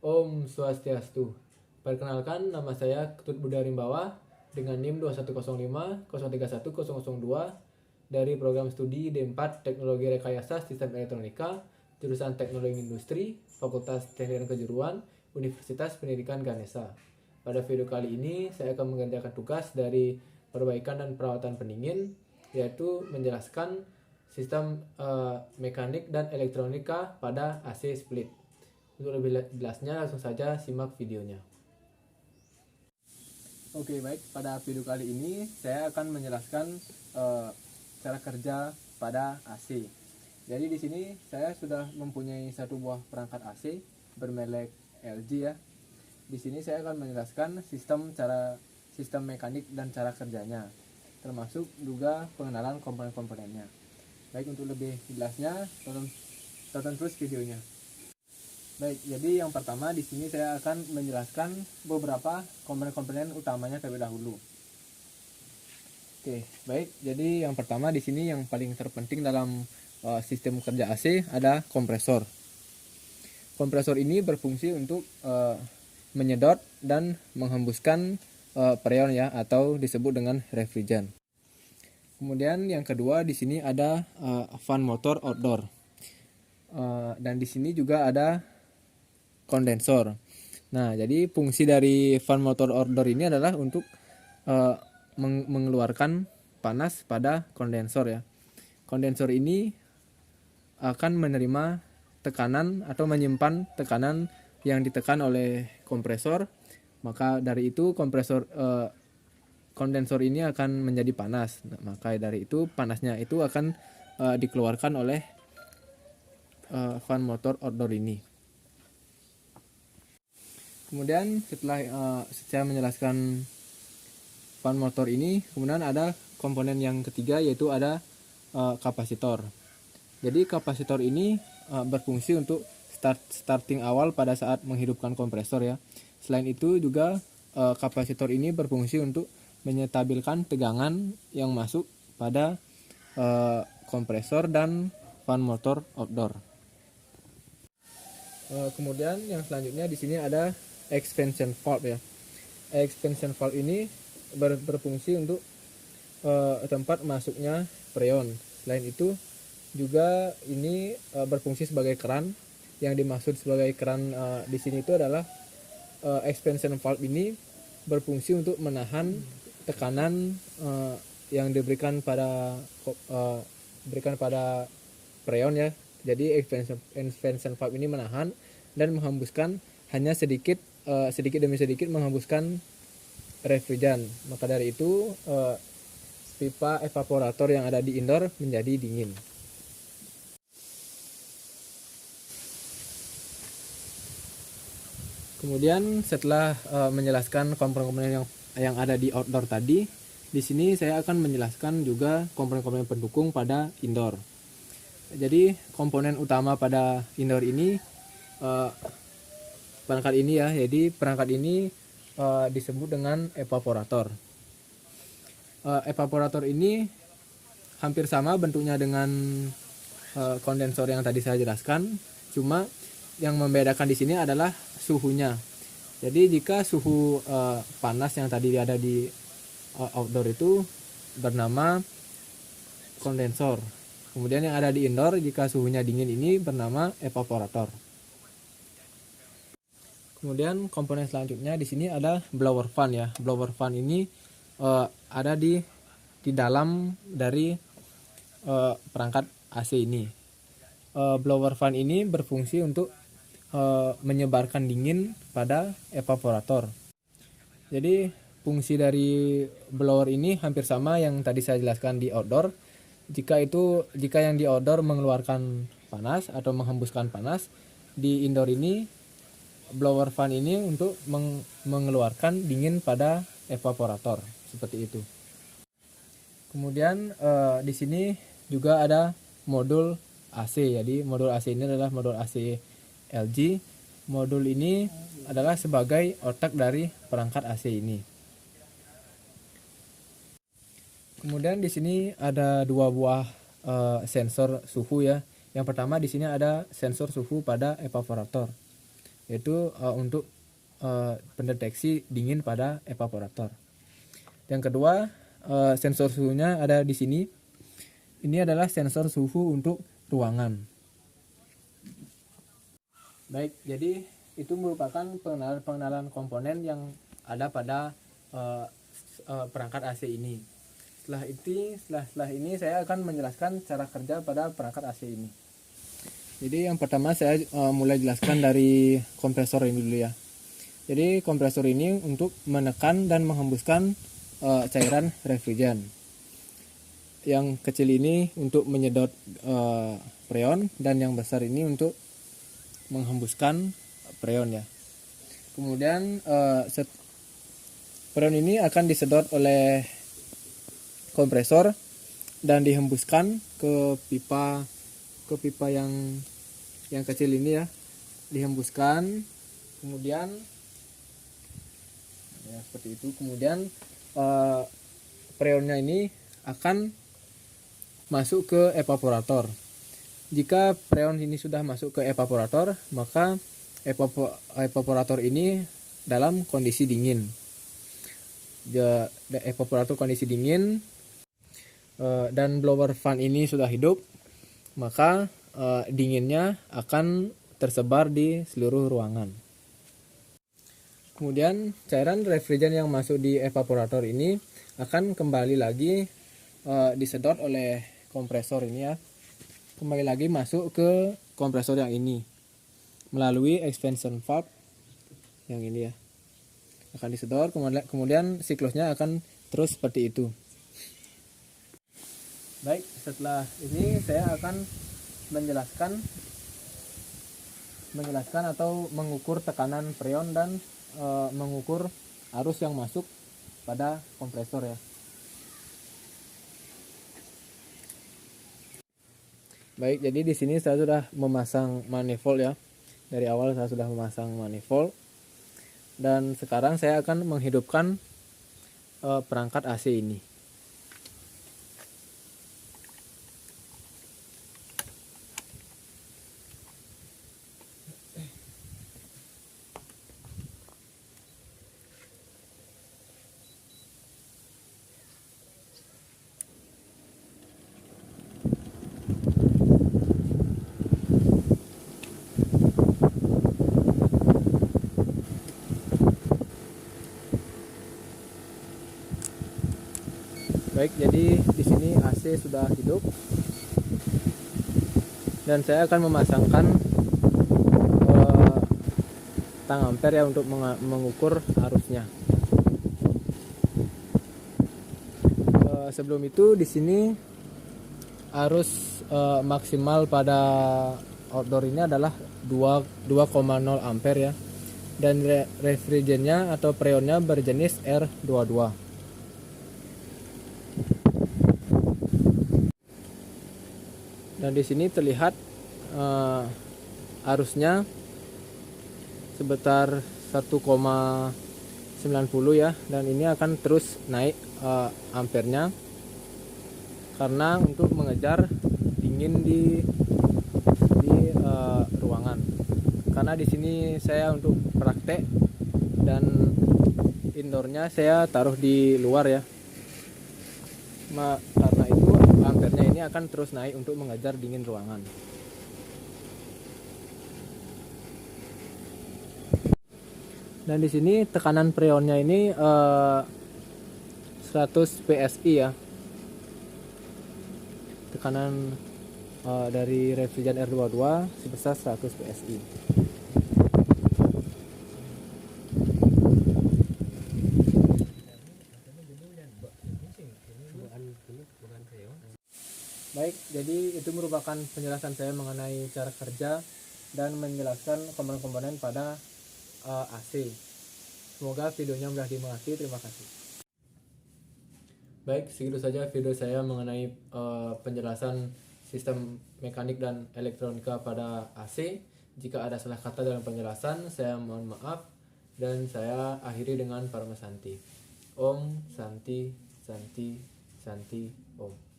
Om Swastiastu. Perkenalkan, nama saya Ketut Budha Rimbawa dengan NIM 21050310002 dari program studi D4 Teknologi Rekayasa Sistem Elektronika, jurusan Teknologi Industri, Fakultas Teknik dan Kejuruan, Universitas Pendidikan Ganesha. Pada video kali ini, saya akan mengerjakan tugas dari perbaikan dan perawatan pendingin, yaitu menjelaskan sistem mekanik dan elektronika pada AC split. Untuk lebih jelasnya, langsung saja simak videonya. Oke, baik. Pada video kali ini, saya akan menjelaskan cara kerja pada AC. Jadi di sini saya sudah mempunyai satu buah perangkat AC bermerek LG ya. Di sini saya akan menjelaskan sistem mekanik dan cara kerjanya, termasuk juga pengenalan komponen-komponennya. Baik, untuk lebih jelasnya, tonton terus videonya. Baik, jadi yang pertama di sini saya akan menjelaskan beberapa komponen-komponen utamanya terlebih dahulu. Oke, baik. Jadi yang pertama di sini yang paling terpenting dalam sistem kerja AC ada kompresor. Kompresor ini berfungsi untuk menyedot dan menghembuskan freon ya, atau disebut dengan refrigeran. Kemudian yang kedua di sini ada fan motor outdoor. Dan di sini juga ada kondensor. Nah, jadi fungsi dari fan motor outdoor ini adalah untuk mengeluarkan panas pada kondensor ya. Kondensor ini akan menerima tekanan atau menyimpan tekanan yang ditekan oleh kompresor. Maka dari itu kondensor ini akan menjadi panas. Nah, maka dari itu panasnya itu akan dikeluarkan oleh fan motor outdoor ini. Kemudian setelah saya menjelaskan fan motor ini, kemudian ada komponen yang ketiga, yaitu ada kapasitor. Jadi kapasitor ini berfungsi untuk starting awal pada saat menghidupkan kompresor ya. Selain itu juga kapasitor ini berfungsi untuk menyetabilkan tegangan yang masuk pada kompresor dan fan motor outdoor. Kemudian yang selanjutnya di sini ada expansion valve ya. Expansion valve ini berfungsi untuk tempat masuknya freon. Selain itu juga ini berfungsi sebagai keran. Yang dimaksud sebagai keran di sini itu adalah expansion valve ini berfungsi untuk menahan tekanan yang diberikan pada freon ya. Jadi expansion valve ini menahan dan menghembuskan hanya sedikit demi sedikit menghembuskan refrigeran. Maka dari itu pipa evaporator yang ada di indoor menjadi dingin. Kemudian setelah menjelaskan komponen-komponen yang ada di outdoor tadi, di sini saya akan menjelaskan juga komponen-komponen pendukung pada indoor. Jadi komponen utama pada indoor ini perangkat ini ya. Jadi perangkat ini disebut dengan evaporator. Evaporator ini hampir sama bentuknya dengan kondensor yang tadi saya jelaskan, cuma yang membedakan di sini adalah suhunya. Jadi jika suhu panas yang tadi ada di outdoor itu bernama kondensor. Kemudian yang ada di indoor jika suhunya dingin ini bernama evaporator. Kemudian komponen selanjutnya di sini ada blower fan ya. Blower fan ini ada di dalam dari perangkat AC ini. Blower fan ini berfungsi untuk menyebarkan dingin pada evaporator. Jadi fungsi dari blower ini hampir sama yang tadi saya jelaskan di outdoor. Jika yang di outdoor mengeluarkan panas atau menghembuskan panas, di indoor ini blower fan ini untuk mengeluarkan dingin pada evaporator, seperti itu. Kemudian di sini juga ada modul AC. Jadi modul AC ini adalah modul AC LG. Modul ini adalah sebagai otak dari perangkat AC ini. Kemudian di sini ada dua buah sensor suhu ya. Yang pertama di sini ada sensor suhu pada evaporator. yaitu untuk pendeteksi dingin pada evaporator. Yang kedua, sensor suhunya ada di sini. Ini adalah sensor suhu untuk ruangan. Baik, jadi itu merupakan pengenalan komponen yang ada pada perangkat AC ini. Setelah ini saya akan menjelaskan cara kerja pada perangkat AC ini. Jadi yang pertama saya mulai jelaskan dari kompresor ini dulu ya. Jadi kompresor ini untuk menekan dan menghembuskan cairan refrigeran. Yang kecil ini untuk menyedot freon, dan yang besar ini untuk menghembuskan freon ya. Kemudian freon ini akan disedot oleh kompresor dan dihembuskan ke pipa yang kecil ini ya, dihembuskan, kemudian ya seperti itu. Kemudian freonnya ini akan masuk ke evaporator. Jika freon ini sudah masuk ke evaporator, maka evaporator ini dalam kondisi dingin. Evaporator kondisi dingin dan blower fan ini sudah hidup, maka dinginnya akan tersebar di seluruh ruangan. Kemudian cairan refrigeran yang masuk di evaporator ini akan kembali lagi disedot oleh kompresor ini ya, kembali lagi masuk ke kompresor yang ini melalui expansion valve yang ini ya, akan disedot, kemudian siklusnya akan terus seperti itu. Baik, setelah ini saya akan menjelaskan atau mengukur tekanan freon dan mengukur arus yang masuk pada kompresor ya. Baik, jadi di sini saya sudah memasang manifold ya. Dari awal saya sudah memasang manifold, dan sekarang saya akan menghidupkan perangkat AC ini. Baik, jadi di sini AC sudah hidup dan saya akan memasangkan tang ampere ya untuk mengukur arusnya. Sebelum itu di sini arus maksimal pada outdoor ini adalah 2,0 ampere ya, dan refrigerannya atau freonnya berjenis R22. Dan di sini terlihat arusnya sebesar 1,90 ya, dan ini akan terus naik ampernya karena untuk mengejar dingin di ruangan. Karena di sini saya untuk praktek dan indoornya saya taruh di luar ya. Karena itu ampernya ini akan terus naik untuk mengejar dingin ruangan. Dan di sini tekanan freonnya ini 100 PSI ya. Tekanan dari refrigeran R22 sebesar 100 PSI. Baik, jadi itu merupakan penjelasan saya mengenai cara kerja dan menjelaskan komponen-komponen pada AC. Semoga videonya mudah dimengerti. Terima kasih. Baik, segitu saja video saya mengenai penjelasan sistem mekanik dan elektronika pada AC. Jika ada salah kata dalam penjelasan, saya mohon maaf, dan saya akhiri dengan Parma Santi. Om Santi Santi Santi Om.